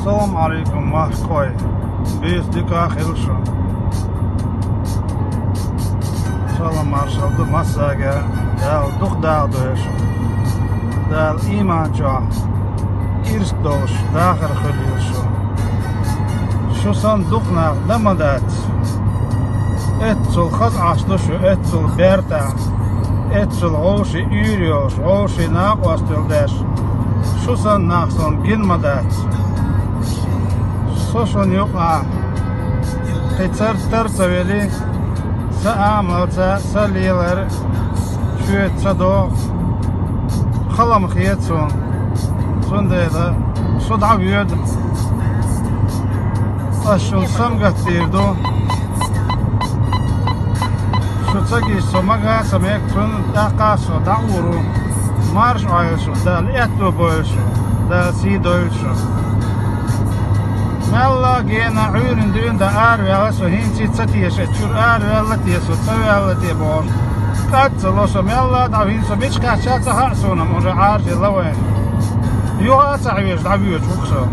Assalamu alaikum mahkoy. Biz dika khilshu. Salam marşaldı masaga. Dal duqda doş. Dal imanca. İrst doş dağır khilshu. Şu san duqna damadat. Etsul khaz aslı şu etsul berta. Etsul oşi yürüyor. Oşi naqvastul der. Şu san naqson gilmadat. Soşun yok ha. Qitsar tarsaveli sa'amalsa saliler şüet sado xalam xiyetson sondayda sodav yöd aşul samgattirdo şutsaki somaga samek son daqaso da'uru marş ayşu dal etto boyşu dal sidoyşu Malla gena ürün düğünde ağır so hinci çatiyese çür ağır tiyeso tavalla tiye boş. Katsaloso malla da hinso miç kaçatsa ha sonra może ağır lawen. Yok atsaviş daviyo çokso.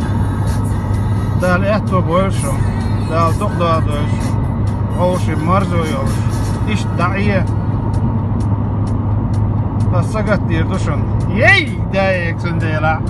Dal etto boyşo. Dal dokda doş. Oşi marzo yoş. İş da'iye. Sagat diye düşün. Yey dayek sündeyla.